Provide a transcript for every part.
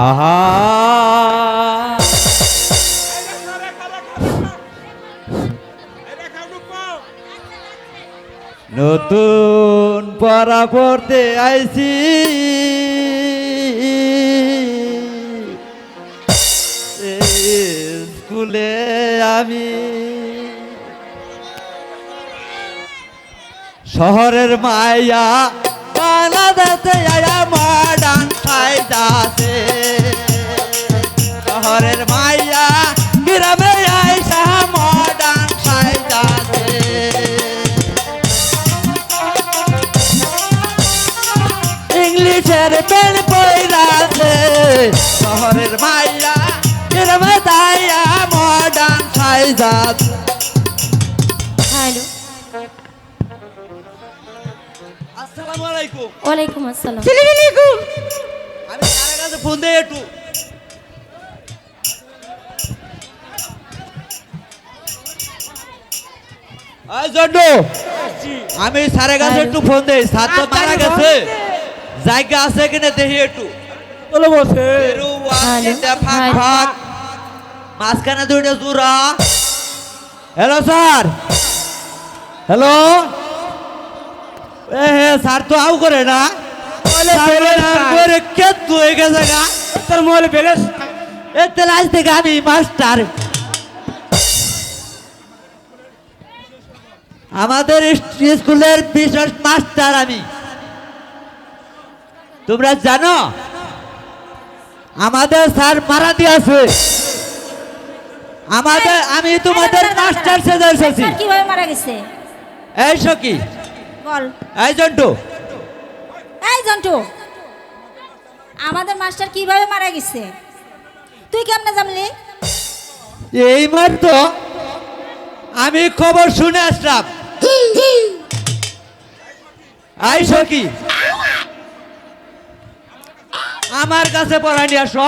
আহা নতুন পড়া পড়তে আইছি স্কুলে আমি শহরের মায়া বাংলাদেশে আয়া মডার্ন সাইজাতে শহরের মায়া গ্রামে আইসা মডার্ন সাইজাতে ইংলিশের পেন পইরাছে শহরের মায়া গ্রামে আইয়া মডার্ন সাইজাতে। হ্যালো, আসসালামু আলাইকুম। ওয়ালাইকুম আসসালাম। আমি কার কাছে ফোন দেই একটু। আই জন্ডু, আমি স্যারের কাছে একটু ফোন দেই। স্যার তো মারা গেছে, জায়গা আছে কিনা দেখি একটু। বলো বসে ফাঁক ফাঁক মাঝখানে দুইটা জোড়া। Hello sir, hello. এ হে স্যার তো আউ করে না কে তুই হয়ে গেছে গা তোর মোবাইল ব্যালেন্স এ তাহলে আজ থেকে আমি মাস্টার। আমাদের স্কুলের বিশেষ মাস্টার আমি। তোমরা জানো আমাদের স্যার মারা দিয়েছে। আমাদের আমি তোমাদের মাস্টার সেজে এসেছি। কিভাবে মারা গেছে এই সখী, বল। এই জন্টু, এই জন্টু, আমাদের মাস্টার কিভাবে মারা গেছে তুই কেমনে জানলি? এই মার তো আমি খবর শুনে আসলাম। এই সখী, আমার কাছে পড়া নিয়ে আসো।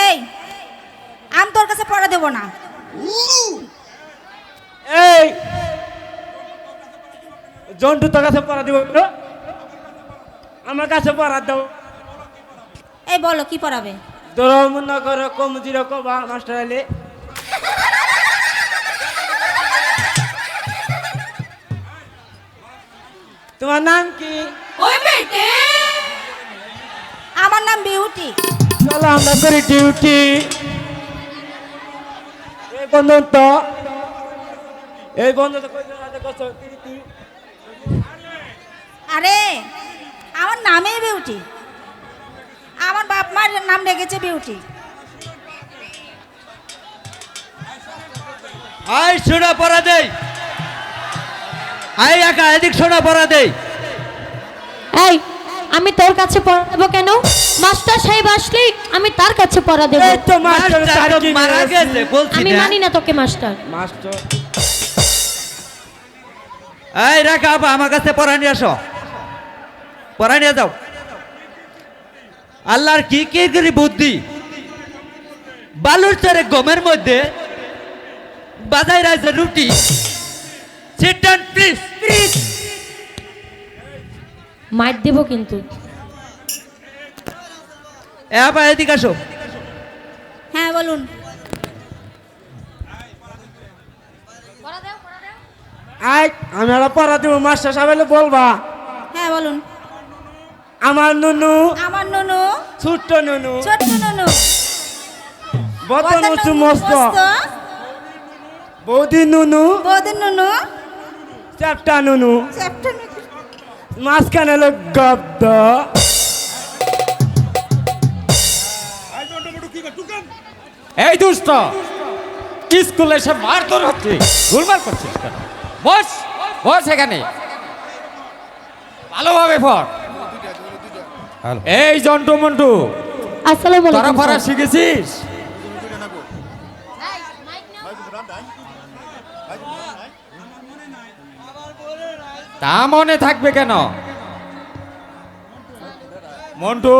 এই, আমি তোর কাছে পড়া দেব না। এই জন্টু তোর কাছে পড়া দিব না, আমার কাছে পড়া দাও। এই বলো কি পড়াবে? তোর মনে করো কমজির কবা মাস্টার আলে তোমার নাম কি? আমার নাম বিউটি। চলো আমরা করি ডিউটি। এই বন্ধন তো এই বন্ধন তো কই রাতে করছো তিরিতি। আরে আমার নামই বিউটি, আমার বাপ মার নাম রেখেছে বিউটি। আই শোনা পড়া দেই। আই একা এদিক শোনা পড়া দেই। এই, আমি তোর কাছে পড়া দেবো কেন? মাস্টার সাহেব আসলেই আমি তার কাছে পড়া দেবো। এই তো মাস্টার মাস্টার তো মারা গেছে বলছি আমি না। মানি না তোকে মাস্টার। মাস্টার এই রাখা আপা, আমার কাছে পড়া নিয়ে আসো, পড়া নিয়ে যাও। আল্লাহর কি কি করি বুদ্ধি, বালুর চরে গমের মধ্যে বাজাই রাইছে রুটি। Sit down please, please. মার দেবো কিন্তু। এ আপা এদিকে আসো। হ্যাঁ বলুন। আই আমি আর পড়া দিব মাস্টার সাহেব বলবা। হ্যাঁ বলুন। আমার নুনু, আমার নুনু, ছোট্ট নুনু, ছোট্ট নুনু, বদন উঁচু মস্ত, বৌদি নুনু, বৌদির নুনু, চ্যাপটা নুনু, চ্যাপ্টার নুনু। মাঝখানে হলো গব্দ। এই দুষ্ট স্কুলে এসে মারধর হচ্ছে, গোলমাল করছিস কেন? বস বস এখানে, ভালোভাবে পড়। এই জন্টু মন্টু, আসসালামু তোরা আলাইকুম পড়া স্যার। শিখেছিস? তা মনে থাকবে কেন? মন্টু,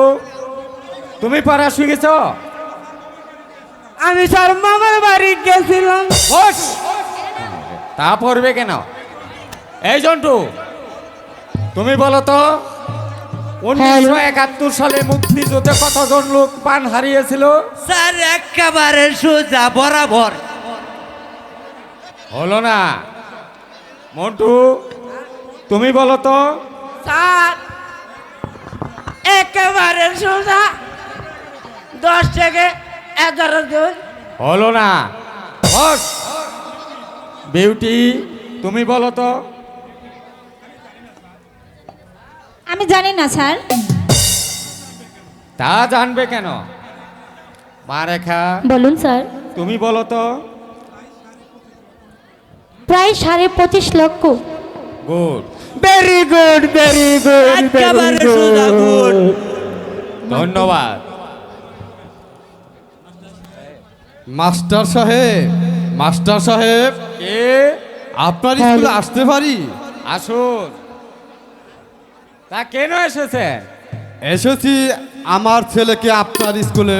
তুমি পড়া শিখেছ? আমি স্যার মামার বাড়ি গেছিলাম। বস, তা পড়বে কেন? এই জন্টু, তুমি বলো তো 1971 সালে মুক্তিযুদ্ধে কতজন লোক প্রাণ হারিয়েছিল? স্যার একেবারে সোজা বরাবর। হলো না। মন্টু তুমি বলো তো। স্যার একেবারে সোজা 10 থেকে 11 জন। হলো না। বস। বিউটি তুমি বলো তো। আমি জানি না স্যার। তা জানবে কেন? মা রেখা বলুন স্যার। তুমি বলো তো। প্রায় 25.5 লক্ষ। Good, very good, very good, একেবারে সোজা গুড। ধন্যবাদ। মাস্টার সাহেব, মাস্টার সাহেব, কে? আপনার স্কুলে আসতে পারি? আসুন। তা কেন এসেছেন? এসেছি আমার ছেলেকে আপনার স্কুলে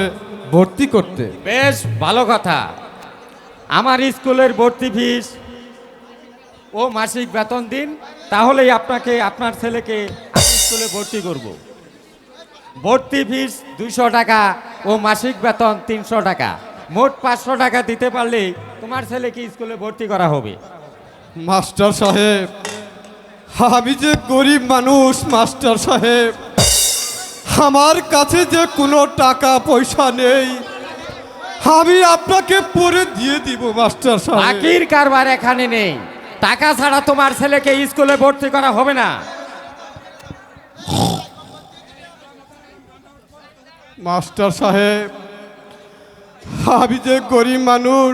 ভর্তি করতে। বেশ ভালো কথা। আমার স্কুলের ভর্তি ফিস ও মাসিক বেতন দিন, তাহলেই আপনাকে আপনার ছেলেকে আমি স্কুলে ভর্তি করব। ভর্তি ফিস 200 টাকা ও মাসিক বেতন 300 টাকা, মোট 500 টাকা দিতে পারলেই তোমার ছেলেকে স্কুলে ভর্তি করা হবে। মাস্টার সাহেব, আমি যে গরিব মানুষ মাস্টার সাহেব, আমার কাছে যে কোনো টাকা পয়সা নেই, আমি আপনাকে পরে দিয়ে দিব মাস্টার সাহেব। বাকির কারবার এখানে নেই। টাকা ছাড়া তোমার ছেলেকে স্কুলে ভর্তি করা হবে না। মাস্টার সাহেব, আমি যে গরিব মানুষ,